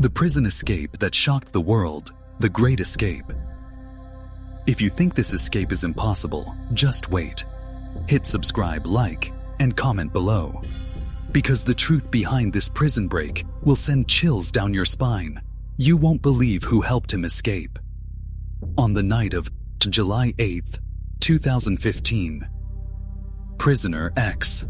The prison escape that shocked the world, the Great Escape. If you think this escape is impossible, just wait. Hit subscribe, like, and comment below. Because the truth behind this prison break will send chills down your spine. You won't believe who helped him escape. On the night of July 8, 2015, Prisoner X,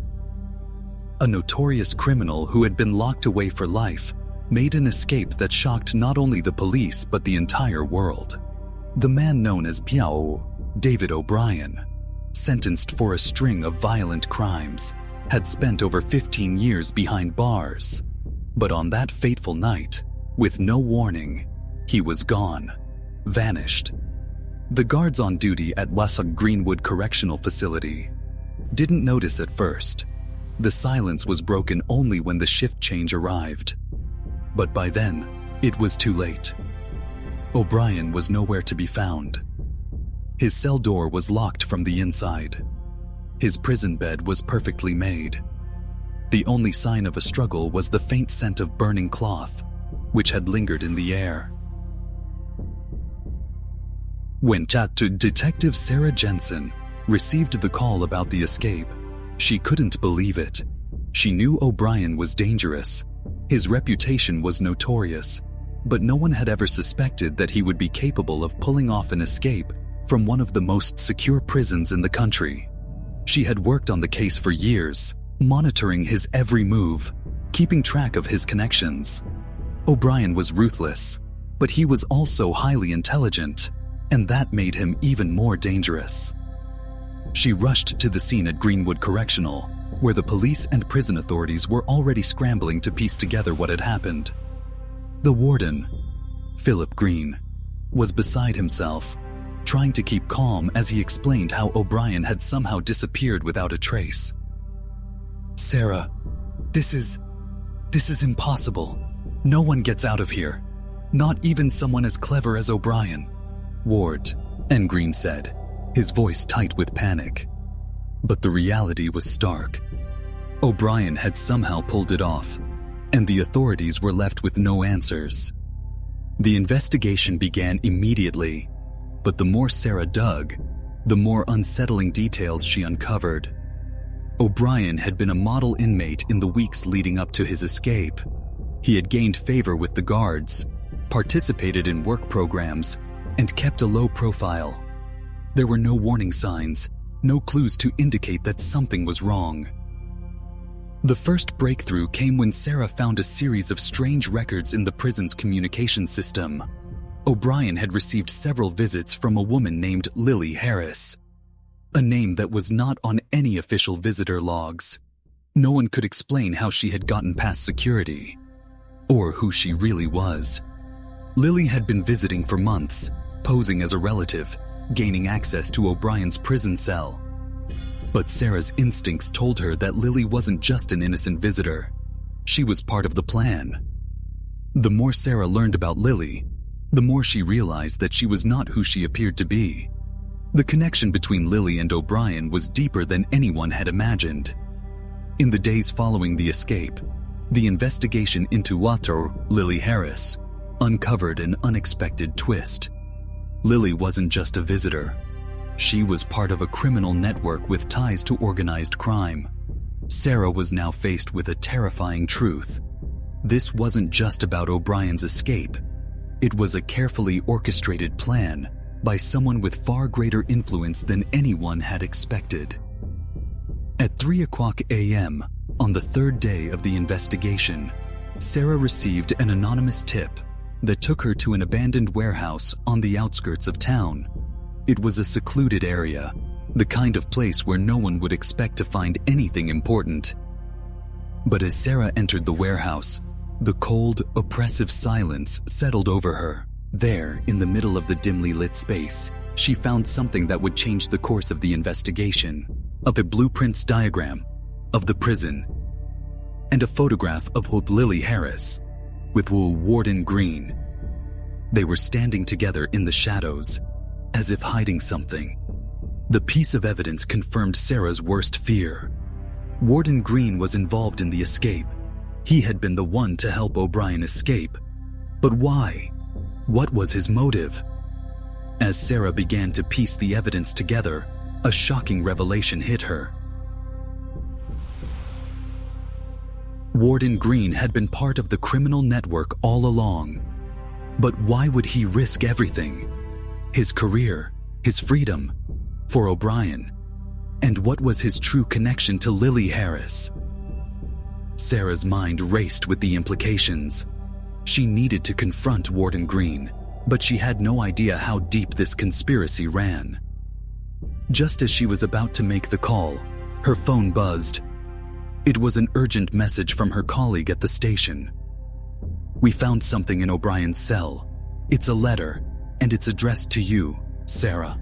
a notorious criminal who had been locked away for life, made an escape that shocked not only the police but the entire world. The man known as Piao, David O'Brien, sentenced for a string of violent crimes, had spent over 15 years behind bars. But on that fateful night, with no warning, he was gone, vanished. The guards on duty at Greenwood Correctional Facility didn't notice at first. The silence was broken only when the shift change arrived. But by then, it was too late. O'Brien was nowhere to be found. His cell door was locked from the inside. His prison bed was perfectly made. The only sign of a struggle was the faint scent of burning cloth, which had lingered in the air. When Detective Sarah Jensen received the call about the escape, she couldn't believe it. She knew O'Brien was dangerous. His reputation was notorious, but no one had ever suspected that he would be capable of pulling off an escape from one of the most secure prisons in the country. She had worked on the case for years, monitoring his every move, keeping track of his connections. O'Brien was ruthless, but he was also highly intelligent, and that made him even more dangerous. She rushed to the scene at Greenwood Correctional, where the police and prison authorities were already scrambling to piece together what had happened. The warden, Philip Green, was beside himself, trying to keep calm as he explained how O'Brien had somehow disappeared without a trace. "Sarah, this is impossible. No one gets out of here. Not even someone as clever as O'Brien." "Ward," and Green said, his voice tight with panic. But the reality was stark. O'Brien had somehow pulled it off, and the authorities were left with no answers. The investigation began immediately, but the more Sarah dug, the more unsettling details she uncovered. O'Brien had been a model inmate in the weeks leading up to his escape. He had gained favor with the guards, participated in work programs, and kept a low profile. There were no warning signs, no clues to indicate that something was wrong. The first breakthrough came when Sarah found a series of strange records in the prison's communication system. O'Brien had received several visits from a woman named Lily Harris, a name that was not on any official visitor logs. No one could explain how she had gotten past security, or who she really was. Lily had been visiting for months, posing as a relative, gaining access to O'Brien's prison cell. But Sarah's instincts told her that Lily wasn't just an innocent visitor. She was part of the plan. The more Sarah learned about Lily, the more she realized that she was not who she appeared to be. The connection between Lily and O'Brien was deeper than anyone had imagined. In the days following the escape, the investigation into Lily Harris uncovered an unexpected twist. Lily wasn't just a visitor. She was part of a criminal network with ties to organized crime. Sarah was now faced with a terrifying truth. This wasn't just about O'Brien's escape. It was a carefully orchestrated plan by someone with far greater influence than anyone had expected. At 3:00 a.m. on the third day of the investigation, Sarah received an anonymous tip that took her to an abandoned warehouse on the outskirts of town. It was a secluded area, the kind of place where no one would expect to find anything important. But as Sarah entered the warehouse, the cold, oppressive silence settled over her. There, in the middle of the dimly lit space, she found something that would change the course of the investigation. A blueprints diagram of the prison, and a photograph of Lily Harris with Warden Green. They were standing together in the shadows, as if hiding something. The piece of evidence confirmed Sarah's worst fear. Warden Green was involved in the escape. He had been the one to help O'Brien escape. But why? What was his motive? As Sarah began to piece the evidence together, a shocking revelation hit her. Warden Green had been part of the criminal network all along. But why would he risk everything? His career, his freedom, for O'Brien? And what was his true connection to Lily Harris? Sarah's mind raced with the implications. She needed to confront Warden Green, but she had no idea how deep this conspiracy ran. Just as she was about to make the call, her phone buzzed. It was an urgent message from her colleague at the station. "We found something in O'Brien's cell. It's a letter, and it's addressed to you, Sarah."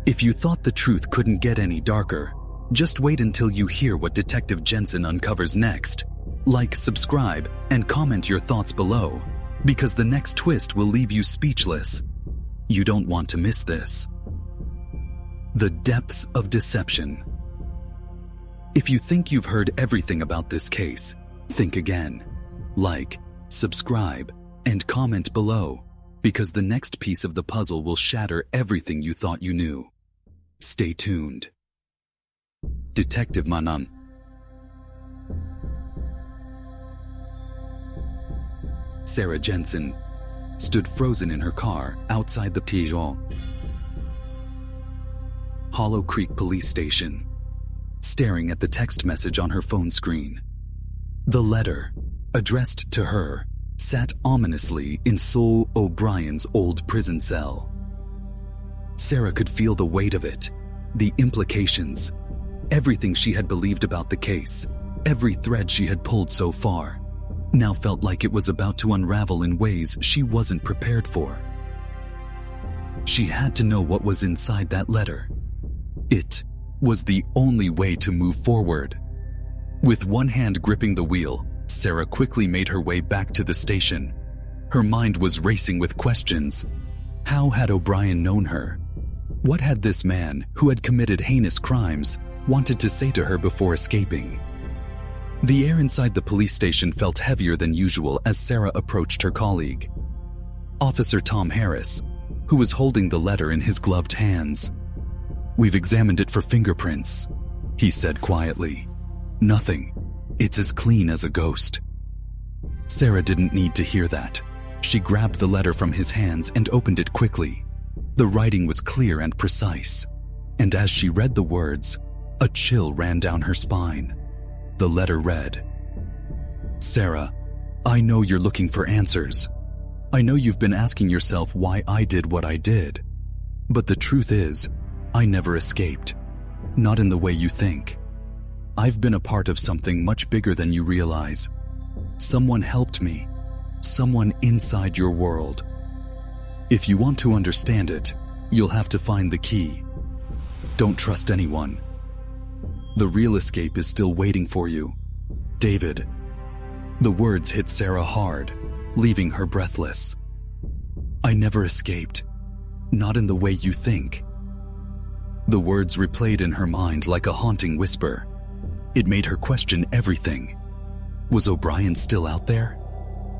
If you thought the truth couldn't get any darker, just wait until you hear what Detective Jensen uncovers next. Like, subscribe, and comment your thoughts below, because the next twist will leave you speechless. You don't want to miss this. The depths of deception. If you think you've heard everything about this case, think again. Like, subscribe, and comment below, because the next piece of the puzzle will shatter everything you thought you knew. Stay tuned. Detective Manan. Sarah Jensen stood frozen in her car outside the Tijon Hollow Creek Police Station, staring at the text message on her phone screen. The letter, addressed to her, sat ominously in Saul O'Brien's old prison cell. Sarah could feel the weight of it, the implications, everything she had believed about the case, every thread she had pulled so far, now felt like it was about to unravel in ways she wasn't prepared for. She had to know what was inside that letter. It was the only way to move forward. With one hand gripping the wheel, Sarah quickly made her way back to the station. Her mind was racing with questions. How had O'Brien known her? What had this man, who had committed heinous crimes, wanted to say to her before escaping? The air inside the police station felt heavier than usual as Sarah approached her colleague, Officer Tom Harris, who was holding the letter in his gloved hands. "We've examined it for fingerprints," he said quietly. "Nothing. It's as clean as a ghost." Sarah didn't need to hear that. She grabbed the letter from his hands and opened it quickly. The writing was clear and precise, and as she read the words, a chill ran down her spine. The letter read, "Sarah, I know you're looking for answers. I know you've been asking yourself why I did what I did. But the truth is, I never escaped. Not in the way you think. I've been a part of something much bigger than you realize. Someone helped me. Someone inside your world. If you want to understand it, you'll have to find the key. Don't trust anyone. The real escape is still waiting for you. David." The words hit Sarah hard, leaving her breathless. "I never escaped. Not in the way you think." The words replayed in her mind like a haunting whisper. It made her question everything. Was O'Brien still out there?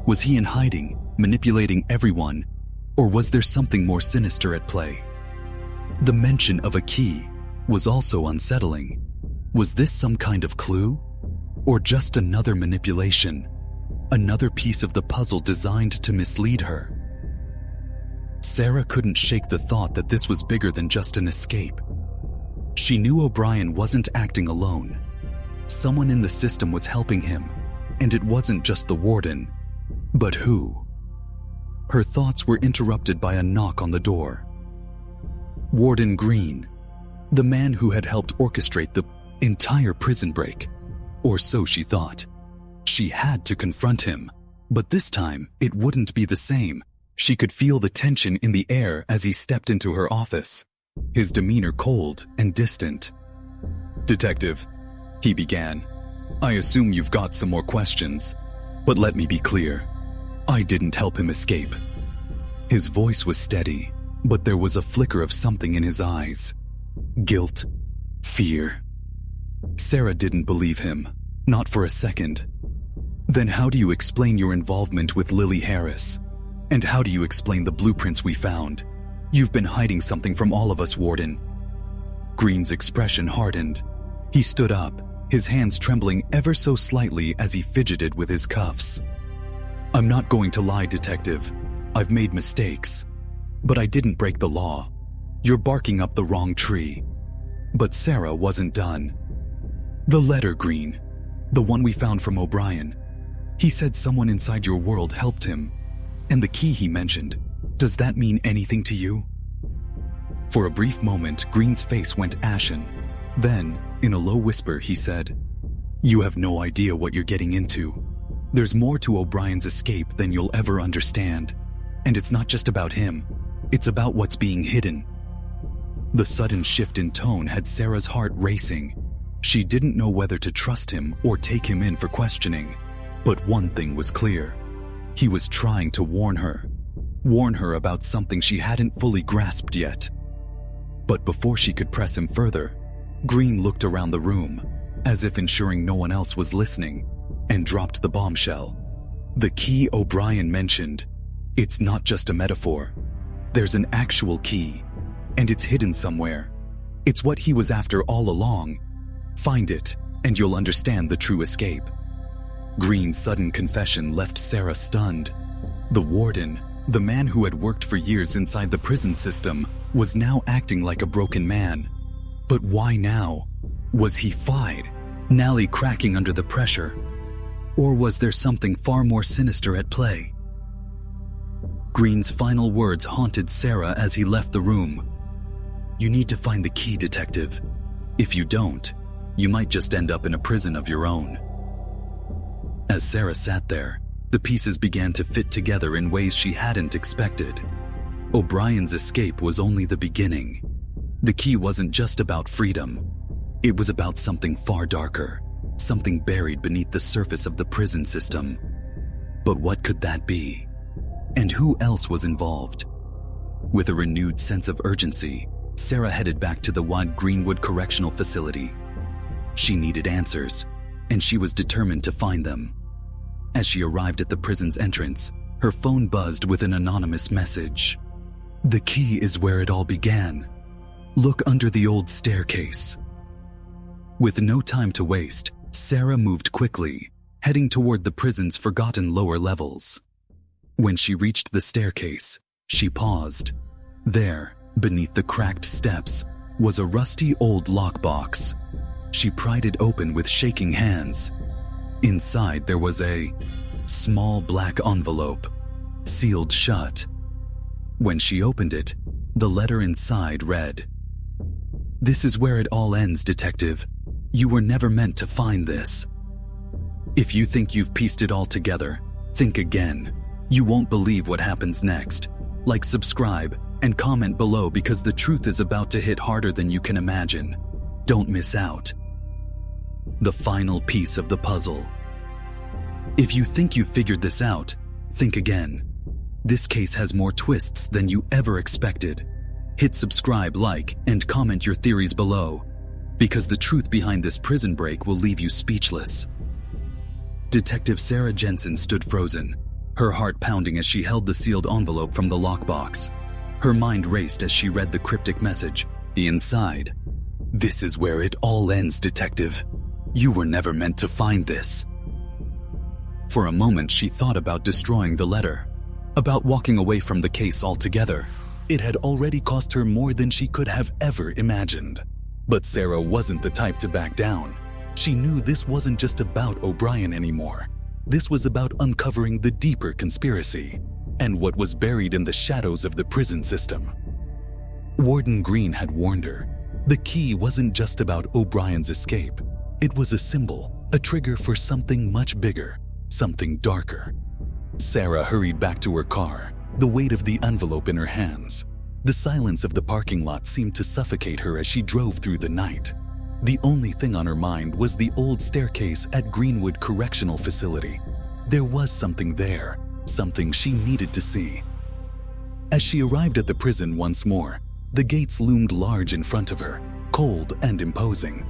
Was he in hiding, manipulating everyone? Or was there something more sinister at play? The mention of a key was also unsettling. Was this some kind of clue? Or just another manipulation? Another piece of the puzzle designed to mislead her? Sarah couldn't shake the thought that this was bigger than just an escape. She knew O'Brien wasn't acting alone. Someone in the system was helping him, and it wasn't just the warden. But who? Her thoughts were interrupted by a knock on the door. Warden Green, the man who had helped orchestrate the entire prison break. Or so she thought. She had to confront him, but this time it wouldn't be the same. She could feel the tension in the air as he stepped into her office, his demeanor cold and distant. "Detective," he began, "I assume you've got some more questions, but let me be clear. I didn't help him escape." His voice was steady, but there was a flicker of something in his eyes. Guilt, fear. Sarah didn't believe him, not for a second. Then how do you explain your involvement with Lily Harris? And how do you explain the blueprints we found? You've been hiding something from all of us, Warden. Green's expression hardened. He stood up, his hands trembling ever so slightly as he fidgeted with his cuffs. I'm not going to lie, Detective. I've made mistakes. But I didn't break the law. You're barking up the wrong tree. But Sarah wasn't done. The letter, Green. The one we found from O'Brien. He said someone inside your world helped him. And the key he mentioned. Does that mean anything to you? For a brief moment, Green's face went ashen. Then, in a low whisper, he said, You have no idea what you're getting into. There's more to O'Brien's escape than you'll ever understand. And it's not just about him. It's about what's being hidden. The sudden shift in tone had Sarah's heart racing. She didn't know whether to trust him or take him in for questioning. But one thing was clear. He was trying to warn her. Warn her about something she hadn't fully grasped yet. But before she could press him further, Green looked around the room, as if ensuring no one else was listening, and dropped the bombshell. The key O'Brien mentioned. It's not just a metaphor. There's an actual key, and it's hidden somewhere. It's what he was after all along. Find it, and you'll understand the true escape. Green's sudden confession left Sarah stunned. The warden, the man who had worked for years inside the prison system, was now acting like a broken man. But why now? Was he fied, Nally cracking under the pressure? Or was there something far more sinister at play? Green's final words haunted Sarah as he left the room. You need to find the key, Detective. If you don't, you might just end up in a prison of your own. As Sarah sat there, the pieces began to fit together in ways she hadn't expected. O'Brien's escape was only the beginning. The key wasn't just about freedom. It was about something far darker, something buried beneath the surface of the prison system. But what could that be? And who else was involved? With a renewed sense of urgency, Sarah headed back to the wide Greenwood Correctional Facility. She needed answers, and she was determined to find them. As she arrived at the prison's entrance, her phone buzzed with an anonymous message. The key is where it all began. Look under the old staircase. With no time to waste, Sarah moved quickly, heading toward the prison's forgotten lower levels. When she reached the staircase, she paused. There, beneath the cracked steps, was a rusty old lockbox. She pried it open with shaking hands. Inside there was a small black envelope, sealed shut. When she opened it, the letter inside read, This is where it all ends, Detective. You were never meant to find this. If you think you've pieced it all together, think again. You won't believe what happens next. Like, subscribe, and comment below because the truth is about to hit harder than you can imagine. Don't miss out. The final piece of the puzzle. If you think you've figured this out, think again. This case has more twists than you ever expected. Hit subscribe, like, and comment your theories below, because the truth behind this prison break will leave you speechless. Detective Sarah Jensen stood frozen, her heart pounding as she held the sealed envelope from the lockbox. Her mind raced as she read the cryptic message. The inside. This is where it all ends, Detective. You were never meant to find this. For a moment, she thought about destroying the letter, about walking away from the case altogether. It had already cost her more than she could have ever imagined. But Sarah wasn't the type to back down. She knew this wasn't just about O'Brien anymore. This was about uncovering the deeper conspiracy and what was buried in the shadows of the prison system. Warden Green had warned her. The key wasn't just about O'Brien's escape. It was a symbol, a trigger for something much bigger, something darker. Sarah hurried back to her car, the weight of the envelope in her hands. The silence of the parking lot seemed to suffocate her as she drove through the night. The only thing on her mind was the old staircase at Greenwood Correctional Facility. There was something there, something she needed to see. As she arrived at the prison once more, the gates loomed large in front of her, cold and imposing.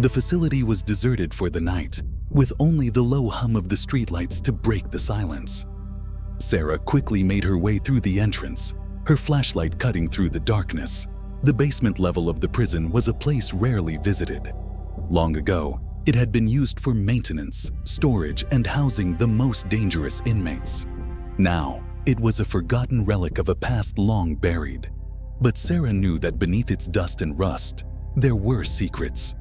The facility was deserted for the night, with only the low hum of the streetlights to break the silence. Sarah quickly made her way through the entrance, her flashlight cutting through the darkness. The basement level of the prison was a place rarely visited. Long ago, it had been used for maintenance, storage, and housing the most dangerous inmates. Now, it was a forgotten relic of a past long buried. But Sarah knew that beneath its dust and rust, there were secrets.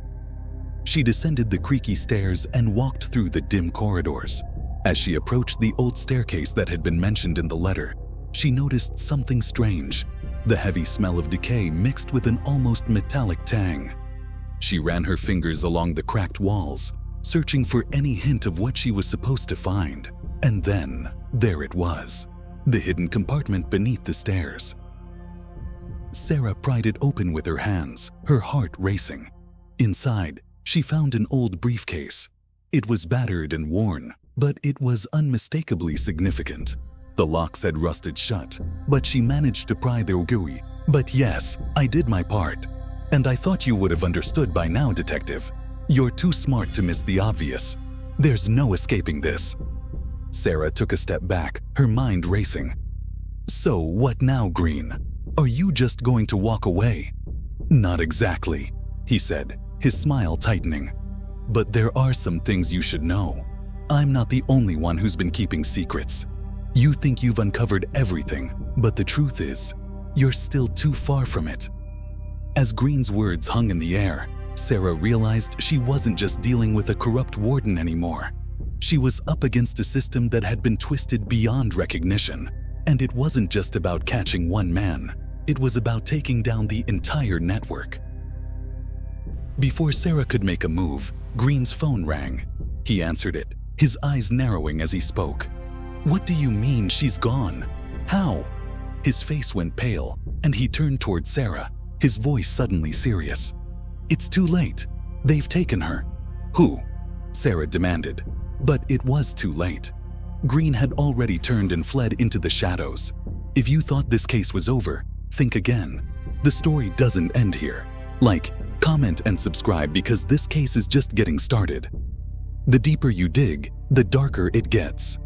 She descended the creaky stairs and walked through the dim corridors. As she approached the old staircase that had been mentioned in the letter, she noticed something strange, the heavy smell of decay mixed with an almost metallic tang. She ran her fingers along the cracked walls, searching for any hint of what she was supposed to find. And then, there it was, the hidden compartment beneath the stairs. Sarah pried it open with her hands, her heart racing. Inside, she found an old briefcase. It was battered and worn, but it was unmistakably significant. The locks had rusted shut, but she managed to pry their gooey. "But yes, I did my part. And I thought you would have understood by now, Detective. You're too smart to miss the obvious. There's no escaping this." Sarah took a step back, her mind racing. "So what now, Green? Are you just going to walk away?" "Not exactly," he said, his smile tightening. "But there are some things you should know. I'm not the only one who's been keeping secrets. You think you've uncovered everything, but the truth is, you're still too far from it." As Green's words hung in the air, Sarah realized she wasn't just dealing with a corrupt warden anymore. She was up against a system that had been twisted beyond recognition. And it wasn't just about catching one man. It was about taking down the entire network. Before Sarah could make a move, Green's phone rang. He answered it, his eyes narrowing as he spoke. "What do you mean she's gone? How?" His face went pale, and he turned toward Sarah, his voice suddenly serious. "It's too late. They've taken her." "Who?" Sarah demanded. But it was too late. Green had already turned and fled into the shadows. If you thought this case was over, think again. The story doesn't end here. Like, comment, and subscribe because this case is just getting started. The deeper you dig, the darker it gets.